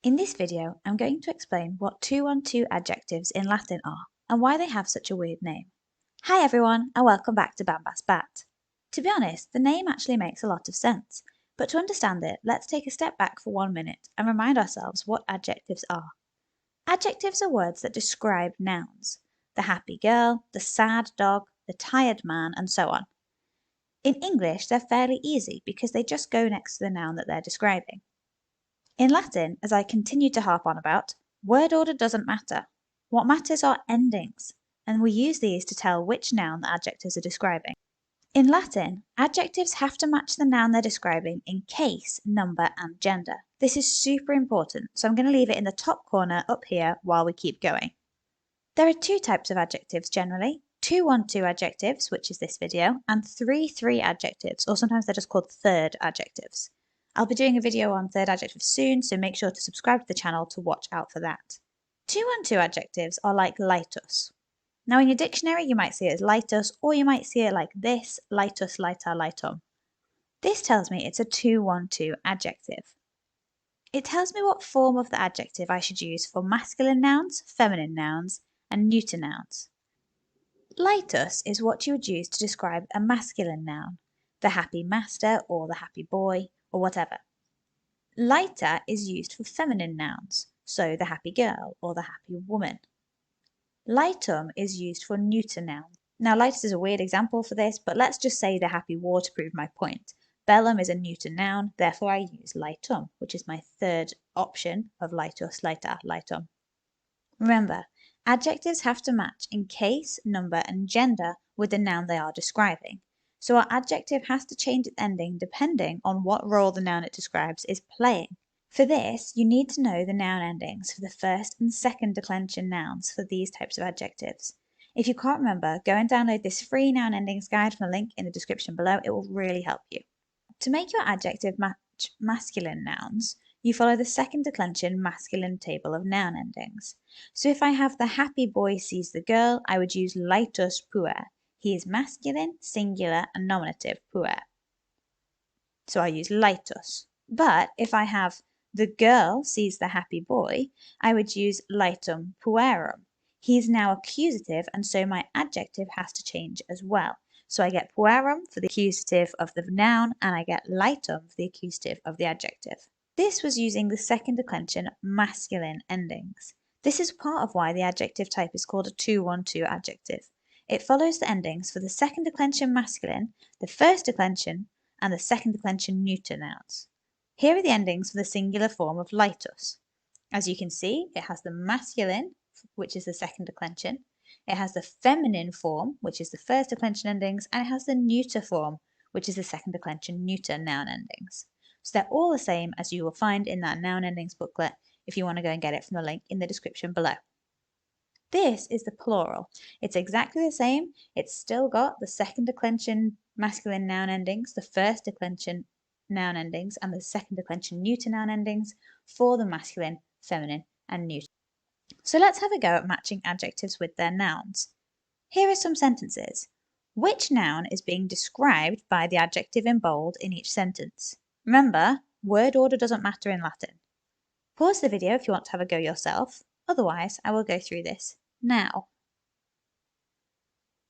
In this video, I'm going to explain what 2-on-2 adjectives in Latin are and why they have such a weird name. Hi everyone and welcome back to bambasbat. To be honest, the name actually makes a lot of sense, but to understand it, let's take a step back for 1 minute and remind ourselves what adjectives are. Adjectives are words that describe nouns: the happy girl, the sad dog, the tired man, and so on. In English, they're fairly easy because they just go next to the noun that they're describing. In Latin, as I continue to harp on about, word order doesn't matter. What matters are endings, and we use these to tell which noun the adjectives are describing. In Latin, adjectives have to match the noun they're describing in case, number, and gender. This is super important, so I'm going to leave it in the top corner up here while we keep going. There are two types of adjectives generally: 2-on-2 adjectives, which is this video, and 3-3 adjectives, or sometimes they're just called third adjectives. I'll be doing a video on third adjectives soon, so make sure to subscribe to the channel to watch out for that. 2-on-2 adjectives are like laetus. Now in your dictionary you might see it as laetus, or you might see it like this: laetus, laeta, laetum. This tells me it's a 2-on-2 adjective. It tells me what form of the adjective I should use for masculine nouns, feminine nouns, and neuter nouns. Laetus is what you would use to describe a masculine noun: the happy master or the happy boy or whatever. Laeta is used for feminine nouns, so the happy girl or the happy woman. Laetum is used for neuter nouns. Now laetus is a weird example for this, but let's just say the happy war to prove my point. Bellum is a neuter noun, therefore I use laetum, which is my third option of laetus, laeta, laetum. Remember, adjectives have to match in case, number, and gender with the noun they are describing. So our adjective has to change its ending depending on what role the noun it describes is playing. For this, you need to know the noun endings for the first and second declension nouns for these types of adjectives. If you can't remember, go and download this free noun endings guide from the link in the description below. It will really help you. To make your adjective match masculine nouns, you follow the second declension masculine table of noun endings. So if I have the happy boy sees the girl, I would use laetus puer. He is masculine, singular, and nominative puer. So I use laetus. But if I have the girl sees the happy boy, I would use laetum puerum. He is now accusative, and so my adjective has to change as well. So I get puerum for the accusative of the noun, and I get laetum for the accusative of the adjective. This was using the second declension masculine endings. This is part of why the adjective type is called a 2-on-2 adjective. It follows the endings for the second declension masculine, the first declension, and the second declension neuter nouns. Here are the endings for the singular form of laetus. As you can see, it has the masculine, which is the second declension. It has the feminine form, which is the first declension endings, and it has the neuter form, which is the second declension neuter noun endings. So they're all the same as you will find in that noun endings booklet if you want to go and get it from the link in the description below. This is the plural. It's exactly the same. It's still got the second declension masculine noun endings, the first declension noun endings, and the second declension neuter noun endings for the masculine, feminine, and neuter. So let's have a go at matching adjectives with their nouns. Here are some sentences. Which noun is being described by the adjective in bold in each sentence? Remember, word order doesn't matter in Latin. Pause the video if you want to have a go yourself. Otherwise, I will go through this now.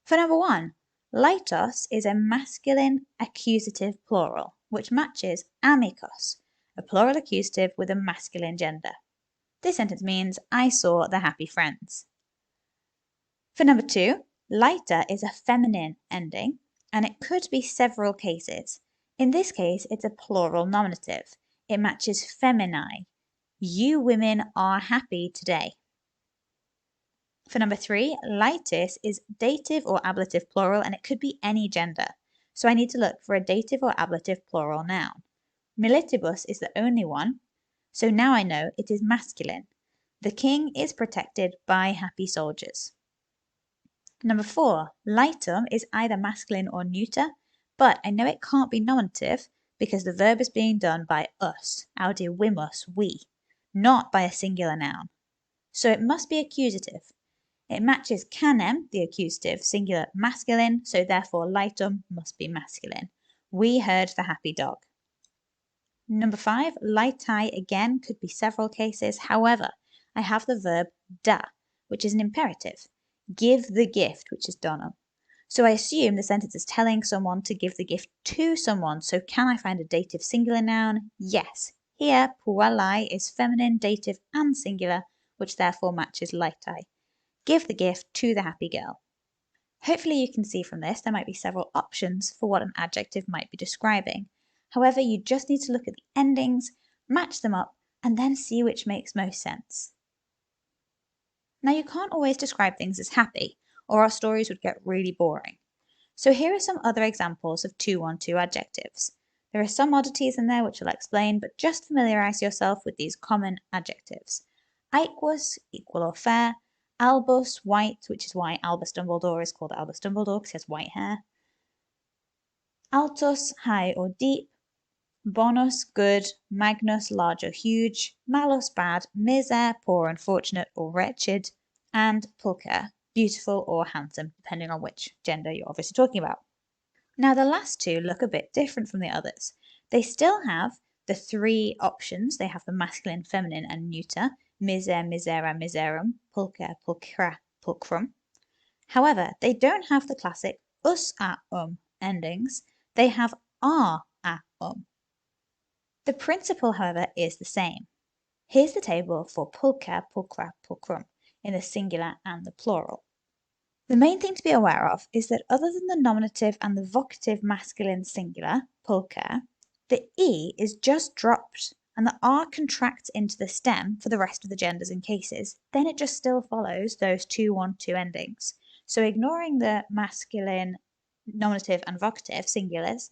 For number 1, laetus is a masculine accusative plural, which matches amicus, a plural accusative with a masculine gender. This sentence means, I saw the happy friends. For number 2, laeta is a feminine ending, and it could be several cases. In this case, it's a plural nominative. It matches feminae. You women are happy today. For number 3, laetus is dative or ablative plural, and it could be any gender. So I need to look for a dative or ablative plural noun. Militibus is the only one, so now I know it is masculine. The king is protected by happy soldiers. Number 4, laetum is either masculine or neuter, but I know it can't be nominative because the verb is being done by us, audivimus, we, not by a singular noun. So it must be accusative. It matches canem, the accusative, singular masculine, so therefore laetum must be masculine. We heard the happy dog. Number 5, laetai again could be several cases. However, I have the verb da, which is an imperative. Give the gift, which is donum. So I assume the sentence is telling someone to give the gift to someone. So can I find a dative singular noun? Yes. Here, pualai is feminine, dative, and singular, which therefore matches laetai. Give the gift to the happy girl. Hopefully you can see from this there might be several options for what an adjective might be describing. However, you just need to look at the endings, match them up, and then see which makes most sense. Now you can't always describe things as happy, or our stories would get really boring. So here are some other examples of 2-1-2 adjectives. There are some oddities in there which I'll explain, but just familiarise yourself with these common adjectives. Aequus, equal or fair. Albus, white, which is why Albus Dumbledore is called Albus Dumbledore because he has white hair. Altus, high or deep. Bonus, good. Magnus, large or huge. Malus, bad. Miser, poor, unfortunate, or wretched. And pulchra, beautiful or handsome, depending on which gender you're obviously talking about. Now the last two look a bit different from the others. They still have the 3 options. They have the masculine, feminine, and neuter. Miser, misera, miserum. Pulcher, pulchra, pulchrum. However, they don't have the classic us, a, endings. They have are, a, The principle, however, is the same. Here's the table for pulcher, pulchra, pulchrum in the singular and the plural. The main thing to be aware of is that other than the nominative and the vocative masculine singular, pulcher, the E is just dropped and the R contracts into the stem for the rest of the genders and cases. Then it just still follows those 2-1-2 endings. So ignoring the masculine, nominative and vocative singulars,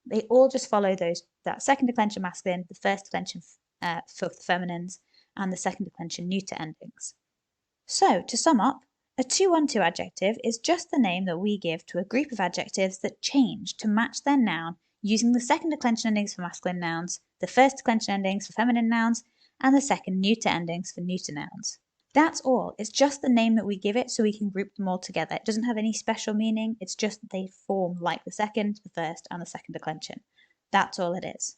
they all just follow that second declension masculine, the first declension for the feminines, and the second declension neuter endings. So, to sum up, a 2-1-2 adjective is just the name that we give to a group of adjectives that change to match their noun using the second declension endings for masculine nouns, the first declension endings for feminine nouns, and the second neuter endings for neuter nouns. That's all. It's just the name that we give it so we can group them all together. It doesn't have any special meaning. It's just that they form like the second, the first, and the second declension. That's all it is.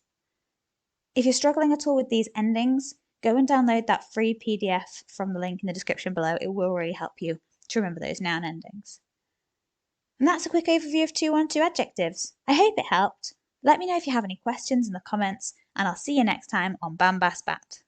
If you're struggling at all with these endings, go and download that free PDF from the link in the description below. It will really help you to remember those noun endings. And that's a quick overview of 2-1-2 adjectives. I hope it helped. Let me know if you have any questions in the comments, and I'll see you next time on bambasbat.